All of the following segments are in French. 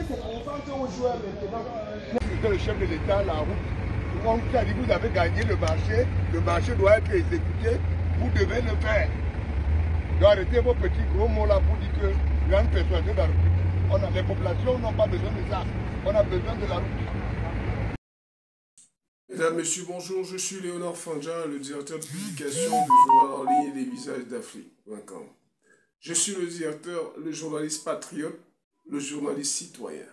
se concentre aux joueurs maintenant. Le chef de l'État, la route, on vous a dit vous avez gagné le marché doit être exécuté, vous devez le faire. Donc arrêtez vos petits gros mots là pour dire que rien ne persuadé de la route. Les populations n'ont pas besoin de ça, on a besoin de la route. Mesdames, Messieurs, bonjour, je suis Léonard Fandja, le directeur de publication du journal en ligne Les Visages d'Afrique.com. Je suis le directeur, le journaliste patriote, le journaliste citoyen.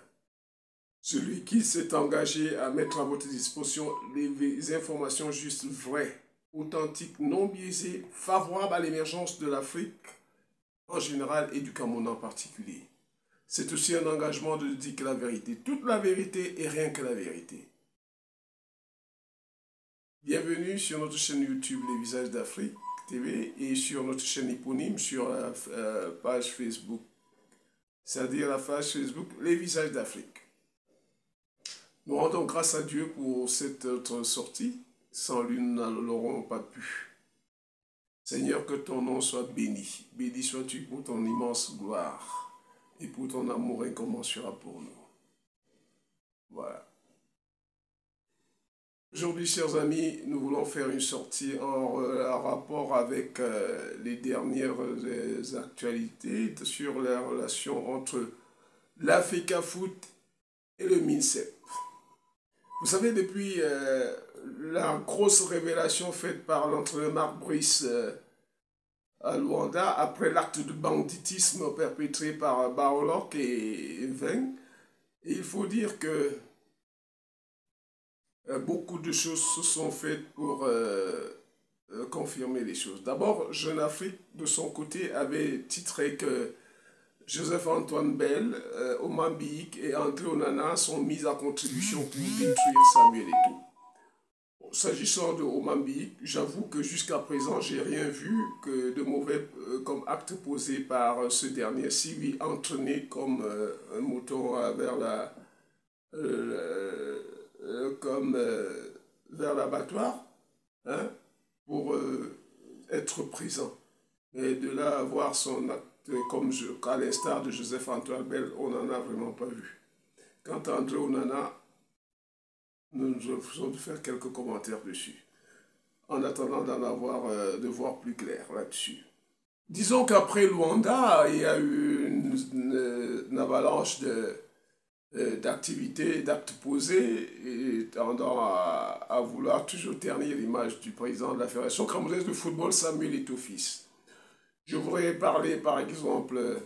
Celui qui s'est engagé à mettre à votre disposition les informations justes, vraies, authentiques, non biaisées, favorables à l'émergence de l'Afrique en général et du Cameroun en particulier. C'est aussi un engagement de dire que la vérité, toute la vérité et rien que la vérité. Bienvenue sur notre chaîne YouTube Les Visages d'Afrique TV et sur notre chaîne éponyme sur la page Facebook, c'est-à-dire la page Facebook Les Visages d'Afrique. Nous rendons grâce à Dieu pour cette autre sortie. Sans lui, nous n'aurons pas pu. Seigneur, que ton nom soit béni. Béni sois-tu pour ton immense gloire et pour ton amour incommensurable pour nous. Voilà. Aujourd'hui, chers amis, nous voulons faire une sortie en rapport avec les dernières actualités sur la relation entre l'Africa Foot et le MINSEP. Vous savez, depuis la grosse révélation faite par l'entraîneur Marc Brice à Luanda, après l'acte de banditisme perpétré par Barlock et Veng, il faut dire que beaucoup de choses se sont faites pour confirmer les choses. D'abord, Jeune Afrique, de son côté, avait titré que Joseph-Antoine Bell, Oman Biyik et André Onana sont mis à contribution pour détruire Samuel Eto'o. S'agissant de Oman Biyik, j'avoue que jusqu'à présent, j'ai rien vu que de mauvais comme acte posé par ce dernier, si lui entraîné comme un mouton vers la vers l'abattoir, hein, pour être présent. Et de là avoir son acte comme à l'instar de Joseph-Antoine Bell, on n'en a vraiment pas vu. Quant à André Onana, nous faisons de faire quelques commentaires dessus, en attendant de voir plus clair là-dessus. Disons qu'après Luanda, il y a eu une avalanche d'activités, d'actes posés, et tendant à vouloir toujours ternir l'image du président de la Fédération camerounaise de football, Samuel Eto'o fils. Je voudrais parler, par exemple,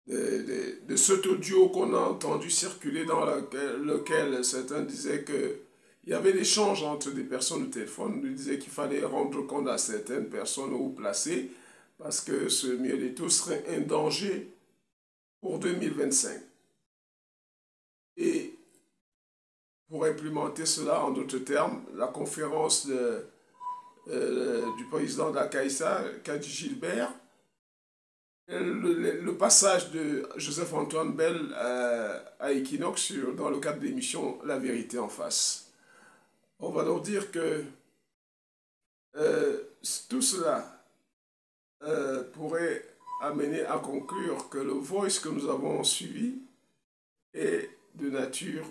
de cet audio qu'on a entendu circuler dans lequel certains disaient qu'il y avait l'échange entre des personnes au téléphone. Ils disaient qu'il fallait rendre compte à certaines personnes haut placées parce que Samuel Eto'o serait un danger pour 2025. Et pour implémenter cela, en d'autres termes, la conférence du président de la CAISA, Kadi Gilbert, le passage de Joseph-Antoine Bell à Equinox dans le cadre de l'émission La Vérité en face. On va donc dire que tout cela pourrait amener à conclure que le voice que nous avons suivi est de nature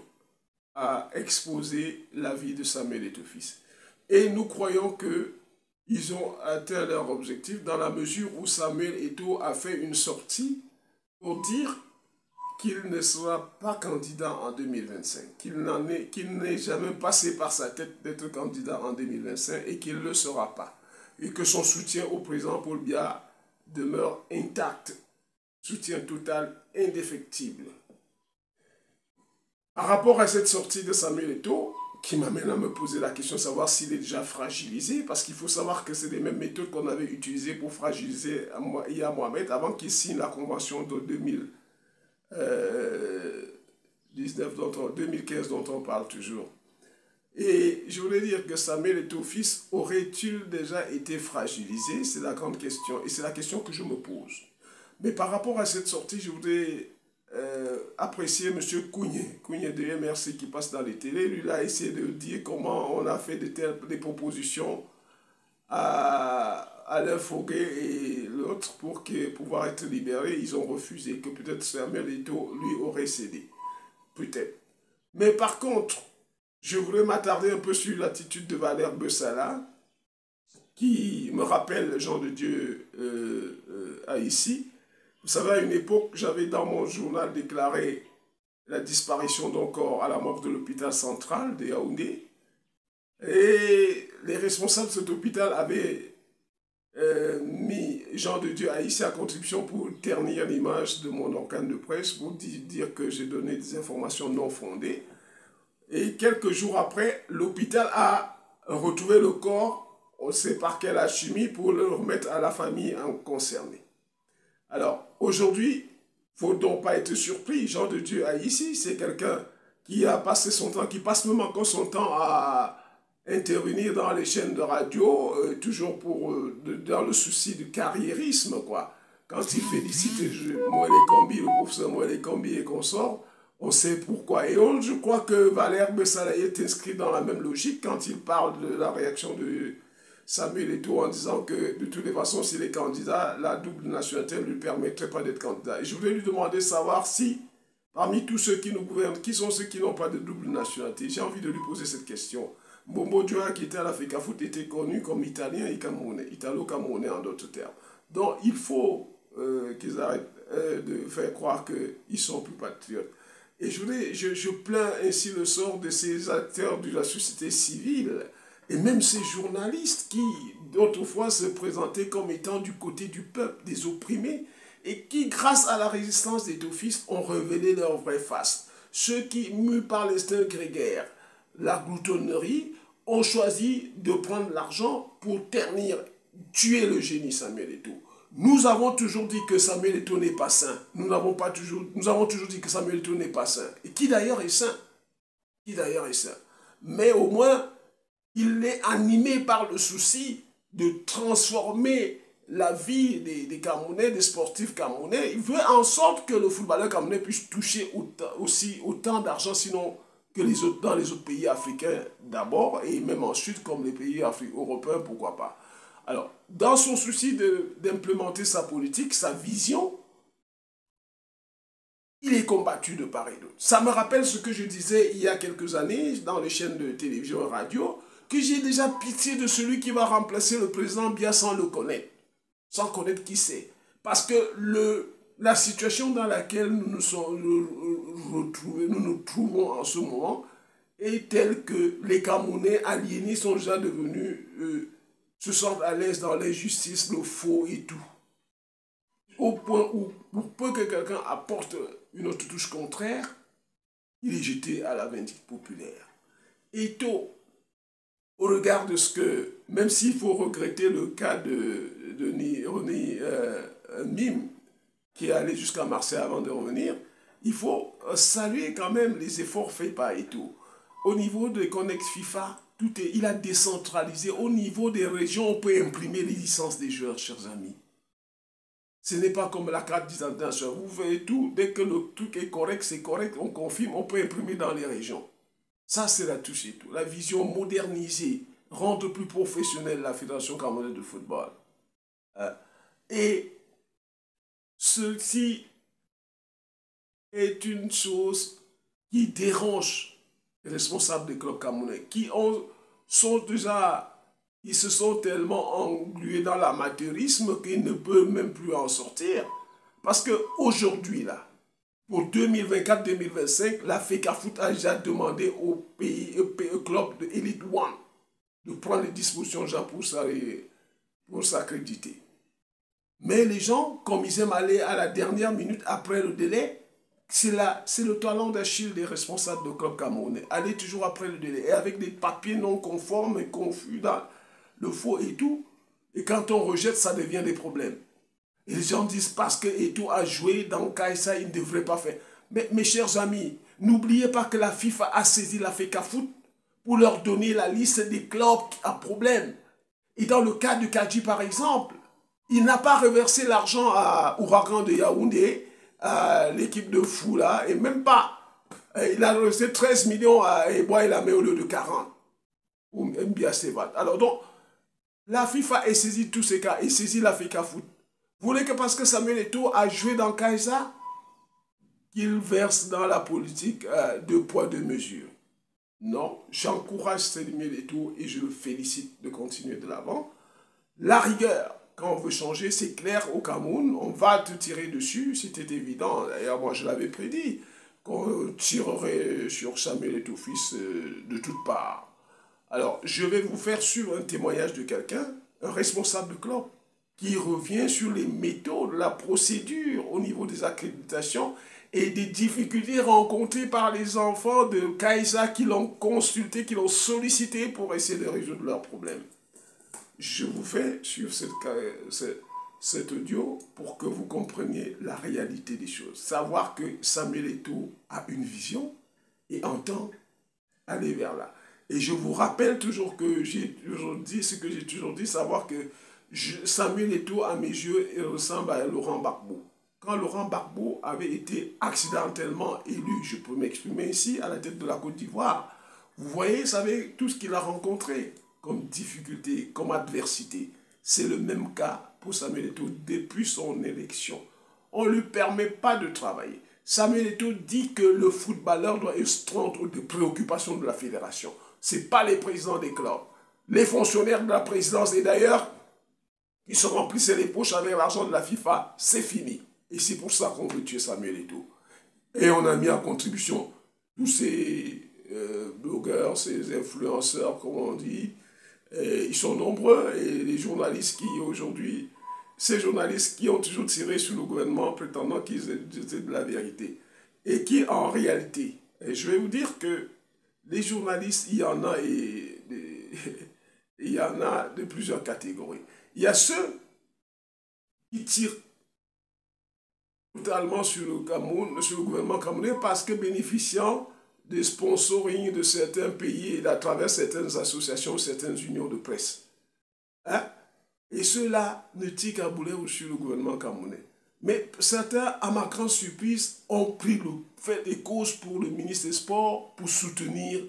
à exposer la vie de Samuel Eto'o fils. Et nous croyons qu'ils ont atteint leur objectif dans la mesure où Samuel Eto'o a fait une sortie pour dire qu'il ne sera pas candidat en 2025, qu'il n'ait jamais passé par sa tête d'être candidat en 2025 et qu'il ne le sera pas. Et que son soutien au président Paul Biya demeure intact, soutien total, indéfectible. Par rapport à cette sortie de Samuel Eto'o, qui m'amène à me poser la question de savoir s'il est déjà fragilisé, parce qu'il faut savoir que c'est les mêmes méthodes qu'on avait utilisées pour fragiliser Yahya Mohamed avant qu'il signe la convention de 2015 dont on parle toujours. Et je voulais dire que Samuel Eto'o fils aurait-il déjà été fragilisé? C'est la grande question, et c'est la question que je me pose. Mais par rapport à cette sortie, je voudrais apprécier M. Kougné de MRC qui passe dans les télés. Lui, il a essayé de dire comment on a fait des propositions à Alain Foguet et le l'autre pour pouvoir être libérés. Ils ont refusé, que peut-être Samuel Eto'o lui aurait cédé. Peut-être. Mais par contre, je voudrais m'attarder un peu sur l'attitude de Valère Bessala, qui me rappelle le genre de Dieu ici. Vous savez, à une époque, j'avais dans mon journal déclaré la disparition d'un corps à la morgue de l'hôpital central de Yaoundé. Et les responsables de cet hôpital avaient mis Jean de Dieu Haïti à contribution pour ternir l'image de mon organe de presse, pour dire que j'ai donné des informations non fondées. Et quelques jours après, l'hôpital a retrouvé le corps, on ne sait par quelle alchimie, pour le remettre à la famille concernée. Alors, aujourd'hui, il ne faut donc pas être surpris. Jean de Dieu Haïti, c'est quelqu'un qui a passé son temps, qui passe même encore son temps à intervenir dans les chaînes de radio, toujours dans le souci du carriérisme, quoi. Quand il félicite Moël Kambi, le professeur Moël Kambi et consorts, on sait pourquoi. Et je crois que Valère Bessala est inscrit dans la même logique quand il parle de la réaction de Samuel Eto'o en disant que de toutes les façons, s'il est candidat, la double nationalité ne lui permettrait pas d'être candidat. Et je voulais lui demander de savoir si, parmi tous ceux qui nous gouvernent, qui sont ceux qui n'ont pas de double nationalité. J'ai envie de lui poser cette question. Mbombo Diawara, qui était à l'Africa Foot, était connu comme italien et camerounais, italo-camerounais en d'autres termes. Donc il faut qu'ils arrêtent de faire croire qu'ils sont plus patriotes. Et je plains ainsi le sort de ces acteurs de la société civile et même ces journalistes qui, d'autrefois, se présentaient comme étant du côté du peuple, des opprimés, et qui, grâce à la résistance des taufistes, ont révélé leur vraie face. Ceux qui, mus par l'instinct grégaire, la gloutonnerie, ont choisi de prendre l'argent pour ternir, tuer le génie Samuel Eto'o. Nous avons toujours dit que Samuel Eto'o n'est pas saint. Nous avons toujours dit que Samuel Eto'o n'est pas saint. Et qui d'ailleurs est saint. Qui d'ailleurs est saint. Mais au moins, il est animé par le souci de transformer la vie des Camerounais, des sportifs camerounais. Il veut en sorte que le footballeur camerounais puisse toucher autant d'argent, sinon que dans les autres pays africains d'abord, et même ensuite comme les pays européens, pourquoi pas. Alors, dans son souci d'implémenter sa politique, sa vision, il est combattu de part et d'autre. Ça me rappelle ce que je disais il y a quelques années dans les chaînes de télévision et radio, que j'ai déjà pitié de celui qui va remplacer le président Biya sans le connaître, sans connaître qui c'est. Parce que la situation dans laquelle nous nous trouvons en ce moment est telle que les Camerounais aliénés sont déjà devenus... se sentent à l'aise dans l'injustice, le faux et tout. Au point où, pour peu que quelqu'un apporte une autre touche contraire, il est jeté à la vindicte populaire. Eto'o, au regard de ce que, même s'il faut regretter le cas de René Mime, qui est allé jusqu'à Marseille avant de revenir, il faut saluer quand même les efforts faits par Eto'o. Au niveau de Connect FIFA, il a décentralisé. Au niveau des régions, on peut imprimer les licences des joueurs, chers amis. Ce n'est pas comme la carte d'identité nationale. Vous voyez tout, dès que le truc est correct, c'est correct, on confirme, on peut imprimer dans les régions. Ça, c'est la touche et tout. La vision modernisée, rendre plus professionnelle la Fédération camerounaise de football. Et ceci est une chose qui dérange responsables des clubs camerounais, qui ils se sont tellement englués dans l'amateurisme qu'ils ne peuvent même plus en sortir. Parce qu'aujourd'hui, là, pour 2024-2025, la FECAFOOT a déjà demandé aux clubs de Elite One de prendre les dispositions pour s'accréditer. Mais les gens, comme ils aiment aller à la dernière minute après le délai, c'est le talent d'Achille des responsables de club camerounais. Aller toujours après le délai. Et avec des papiers non conformes et confus dans le faux et tout. Et quand on rejette, ça devient des problèmes. Et les gens disent parce que Eto'o a joué dans Kaïsa, il ne devrait pas faire. Mais mes chers amis, n'oubliez pas que la FIFA a saisi la FECAFOOT pour leur donner la liste des clubs à problème. Et dans le cas de Kadji, par exemple, il n'a pas reversé l'argent à Ouragan de Yaoundé, à l'équipe de fou là, et même pas. Il a reçu 13 millions à Ebois et la met au lieu de 40. Ou Mbia Sevat. Alors donc, la FIFA a saisi tous ces cas, et saisi la FECAFOOT. Vous voulez que parce que Samuel Eto'o a joué dans Kaisa, qu'il verse dans la politique de poids, de mesure? Non, j'encourage Samuel Eto'o et je le félicite de continuer de l'avant. La rigueur, quand on veut changer, c'est clair au Cameroun, on va te tirer dessus, c'était évident. D'ailleurs, moi je l'avais prédit, qu'on tirerait sur Samuel Eto'o fils de toutes parts. Alors, je vais vous faire suivre un témoignage de quelqu'un, un responsable de club, qui revient sur les méthodes, la procédure au niveau des accréditations et des difficultés rencontrées par les enfants de Kaisa qui l'ont consulté, qui l'ont sollicité pour essayer de résoudre leurs problèmes. Je vous fais suivre cet audio pour que vous compreniez la réalité des choses. Savoir que Samuel Eto'o a une vision et entend aller vers là. Et je vous rappelle toujours que j'ai toujours dit ce que j'ai toujours dit, savoir que Samuel Eto'o, à mes yeux, il ressemble à Laurent Gbagbo. Quand Laurent Gbagbo avait été accidentellement élu, je peux m'exprimer ici, à la tête de la Côte d'Ivoire, vous voyez, vous savez, tout ce qu'il a rencontré comme difficulté, comme adversité. C'est le même cas pour Samuel Eto'o depuis son élection. On ne lui permet pas de travailler. Samuel Eto'o dit que le footballeur doit restreindre des préoccupations de la fédération. Ce n'est pas les présidents des clubs. Les fonctionnaires de la présidence, et d'ailleurs, qui se remplissaient les poches avec l'argent de la FIFA, c'est fini. Et c'est pour ça qu'on veut tuer Samuel Eto'o. Et on a mis en contribution tous ces blogueurs, ces influenceurs, comme on dit. Et ils sont nombreux, et les journalistes qui aujourd'hui, ces journalistes qui ont toujours tiré sur le gouvernement prétendant qu'ils étaient de la vérité. Et qui en réalité, et je vais vous dire que les journalistes, il y en a il y en a de plusieurs catégories. Il y a ceux qui tirent totalement sur le Cameroun, sur le gouvernement camerounais, parce que bénéficiant des sponsoring de certains pays et à travers certaines associations, certaines unions de presse. Hein? Et ceux-là ne tirent qu'à boulet sur le gouvernement camerounais. Mais certains, à ma grande surprise, ont pris le fait des causes pour le ministre des Sports pour soutenir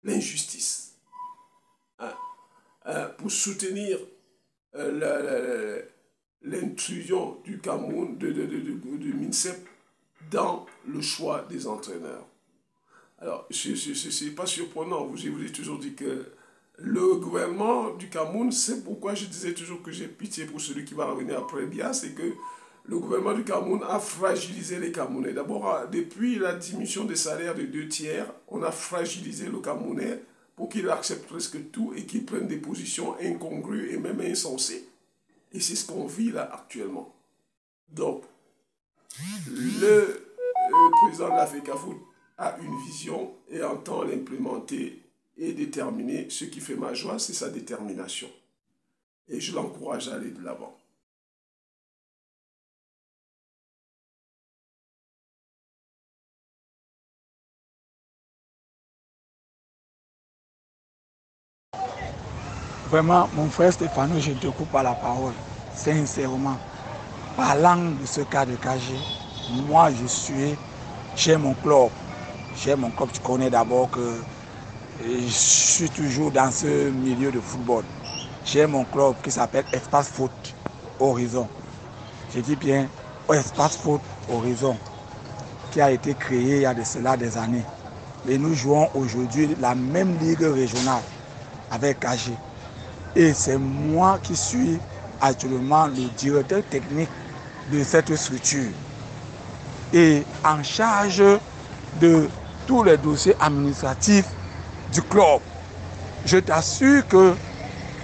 l'injustice. Hein? Pour soutenir l'intrusion du Cameroun, du MINSEP, dans le choix des entraîneurs. Alors, ce n'est pas surprenant. Je vous ai toujours dit que le gouvernement du Cameroun, c'est pourquoi je disais toujours que j'ai pitié pour celui qui va revenir après Biya, c'est que le gouvernement du Cameroun a fragilisé les Camerounais. D'abord, depuis la diminution des salaires de 2/3, on a fragilisé le Camerounais pour qu'il accepte presque tout et qu'il prenne des positions incongrues et même insensées. Et c'est ce qu'on vit là actuellement. Donc, le président de la FECAFOOT a une vision et entend l'implémenter et déterminer. Ce qui fait ma joie, c'est sa détermination. Et je l'encourage à aller de l'avant. Vraiment, mon frère Stéphano, je te coupe à la parole. Sincèrement, parlant de ce cas de KG, moi j'ai mon club. J'ai mon club, tu connais d'abord que je suis toujours dans ce milieu de football. J'ai mon club qui s'appelle Espace Foot Horizon. Je dis bien Espace Foot Horizon, qui a été créé il y a de cela des années. Et nous jouons aujourd'hui la même ligue régionale avec KG. Et c'est moi qui suis actuellement le directeur technique de cette structure et en charge de tous les dossiers administratifs du club. Je t'assure que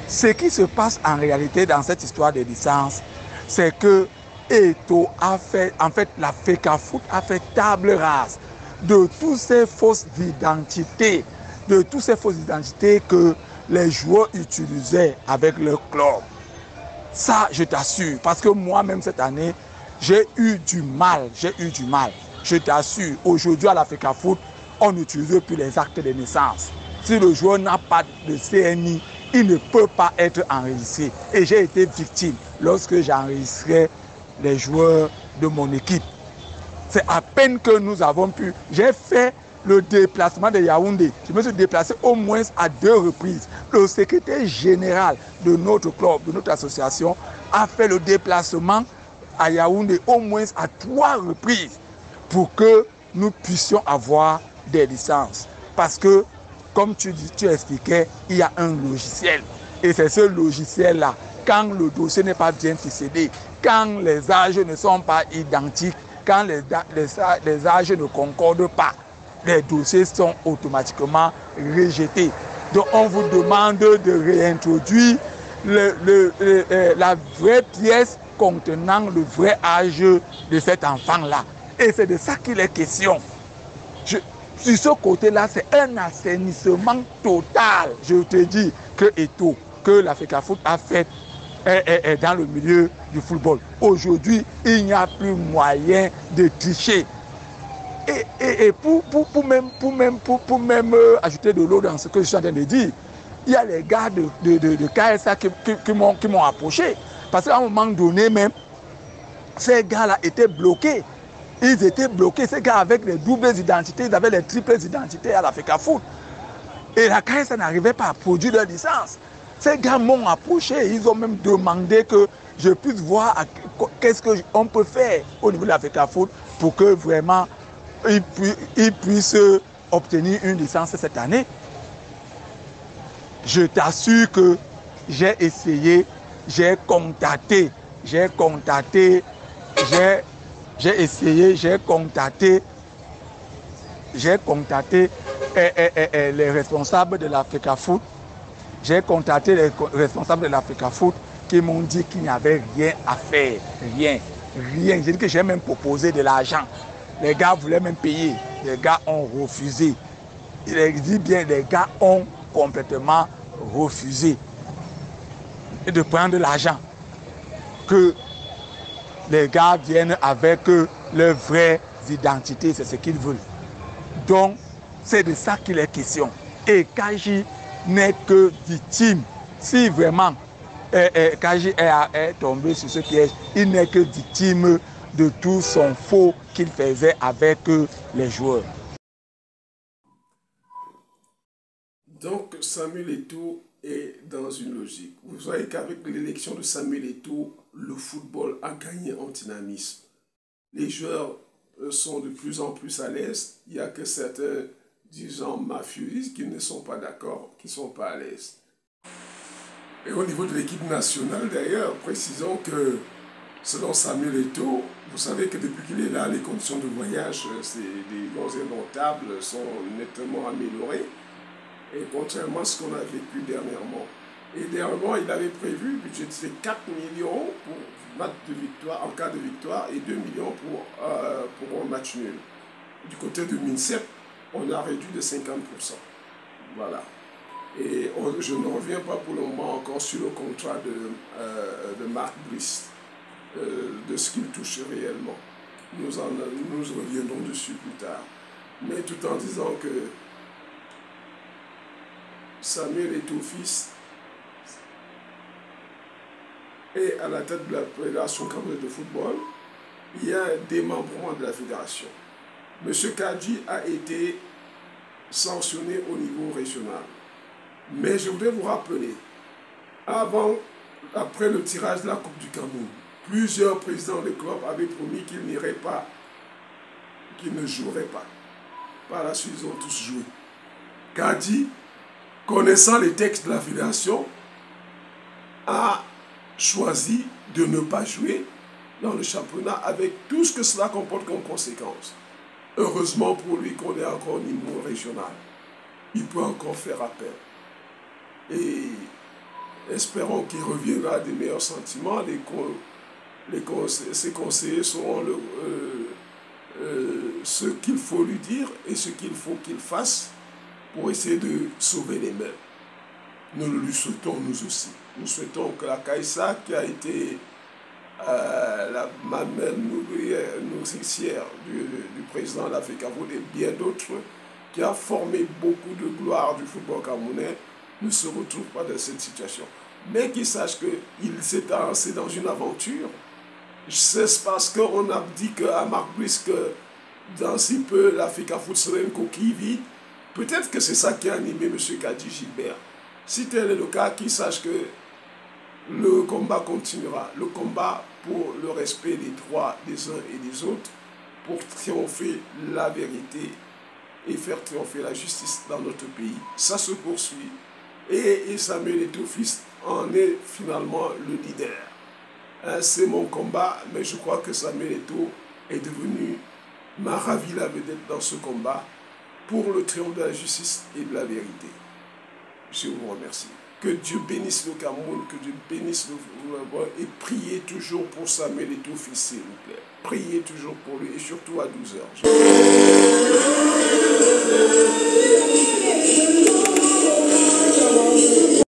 ce qui se passe en réalité dans cette histoire de licence, c'est que Eto'o a fait, en fait, la FECAFOOT a fait table rase de toutes ces fausses identités, que les joueurs utilisaient avec leur club. Ça, je t'assure, parce que moi-même cette année, j'ai eu du mal. Je t'assure, aujourd'hui à la FECAFOOT, on n'utilise plus les actes de naissance. Si le joueur n'a pas de CNI, il ne peut pas être enregistré. Et j'ai été victime lorsque j'enregistrais les joueurs de mon équipe. C'est à peine que nous avons pu. J'ai fait le déplacement de Yaoundé. Je me suis déplacé au moins à 2 reprises. Le secrétaire général de notre club, de notre association, a fait le déplacement à Yaoundé au moins à 3 reprises pour que nous puissions avoir des licences. Parce que, comme tu expliquais, il y a un logiciel. Et c'est ce logiciel-là, quand le dossier n'est pas bien ficelé, quand les âges ne sont pas identiques, quand les âges ne concordent pas, les dossiers sont automatiquement rejetés. Donc on vous demande de réintroduire la vraie pièce contenant le vrai âge de cet enfant-là. Et c'est de ça qu'il est question. Sur ce côté-là, c'est un assainissement total. Je te dis que Eto'o, que l'Africafoot a fait est dans le milieu du football. Aujourd'hui, il n'y a plus moyen de tricher. Et pour même ajouter de l'eau dans ce que je suis en train de dire, il y a les gars de KSA qui m'ont approché. Parce qu'à un moment donné même, ces gars-là étaient bloqués. Ils étaient bloqués, ces gars avec les doubles identités, ils avaient les triples identités à l'Africafoot. Et la KSA n'arrivait pas à produire leur licence. Ces gars m'ont approché, ils ont même demandé que je puisse voir qu'est-ce qu'on peut faire au niveau de l'Africafoot pour que vraiment ils puissent obtenir une licence cette année. Je t'assure que j'ai essayé, j'ai contacté les responsables de l'Africafoot. J'ai contacté les responsables de l'Africafoot qui m'ont dit qu'il n'y avait rien à faire. Rien. J'ai dit que j'ai même proposé de l'argent. Les gars voulaient même payer. Les gars ont refusé. Il dit bien, les gars ont complètement refusé de prendre l'argent. Que les gars viennent avec leurs vraies identités, c'est ce qu'ils veulent. Donc, c'est de ça qu'il est question. Et Kaji n'est que victime. Si vraiment Kaji est tombé sur ce piège, il n'est que victime de tout son faux qu'il faisait avec les joueurs. Donc Samuel Eto'o est dans une logique. Vous voyez qu'avec l'élection de Samuel Eto'o, le football a gagné en dynamisme. Les joueurs sont de plus en plus à l'aise. Il n'y a que certains dirigeants mafieux qui ne sont pas d'accord, qui ne sont pas à l'aise. Et au niveau de l'équipe nationale, d'ailleurs, précisons que selon Samuel Eto'o, vous savez que depuis qu'il est là, les conditions de voyage, les bons indomptables sont nettement améliorées. Et contrairement à ce qu'on a vécu dernièrement. Et dernièrement, il avait prévu budgétiser 4 millions pour match de victoire, en cas de victoire, et 2 millions pour un match nul. Du côté de MINSEP, on a réduit de 50%. Voilà. Et je ne reviens pas pour le moment encore sur le contrat de Marc Brice, de ce qu'il touche réellement. Nous reviendrons dessus plus tard. Mais tout en disant que Samuel Eto'o fils est à la tête de la fédération camerounaise de football. Il y a un démembrement de la fédération. M. Kadji a été sanctionné au niveau régional. Mais je voudrais vous rappeler, après le tirage de la Coupe du Cameroun, plusieurs présidents de clubs avaient promis qu'ils n'iraient pas, qu'ils ne joueraient pas. Par la suite, ils ont tous joué. Kadji, connaissant les textes de la fédération, a choisi de ne pas jouer dans le championnat avec tout ce que cela comporte comme conséquence. Heureusement pour lui qu'on est encore au niveau régional. Il peut encore faire appel. Et espérons qu'il reviendra à des meilleurs sentiments. Ses conseillers sauront ce qu'il faut lui dire et ce qu'il faut qu'il fasse pour essayer de sauver les mers. Nous le lui souhaitons nous aussi. Nous souhaitons que la KSA, qui a été la mamelle nourricière du président de l'Africafoot et bien d'autres, qui a formé beaucoup de gloire du football camerounais, ne se retrouve pas dans cette situation. Mais qu'il sache qu'il s'est lancé dans une aventure. C'est parce qu'on a dit à Marc Brice que dans si peu l'Africafoot serait une coquille vide. Peut-être que c'est ça qui a animé M. Kadji Gilbert. Si tel est le cas, qu'il sache que le combat continuera. Le combat pour le respect des droits des uns et des autres, pour triompher la vérité et faire triompher la justice dans notre pays. Ça se poursuit et Samuel Eto'o-Fils en est finalement le leader. C'est mon combat, mais je crois que Samuel Eto'o est devenu m'a ravi la vedette dans ce combat pour le triomphe de la justice et de la vérité. Je vous remercie. Que Dieu bénisse le Cameroun, que Dieu bénisse le et priez toujours pour Samuel Eto'o-Fils, s'il vous plaît. Priez toujours pour lui et surtout à 12 heures.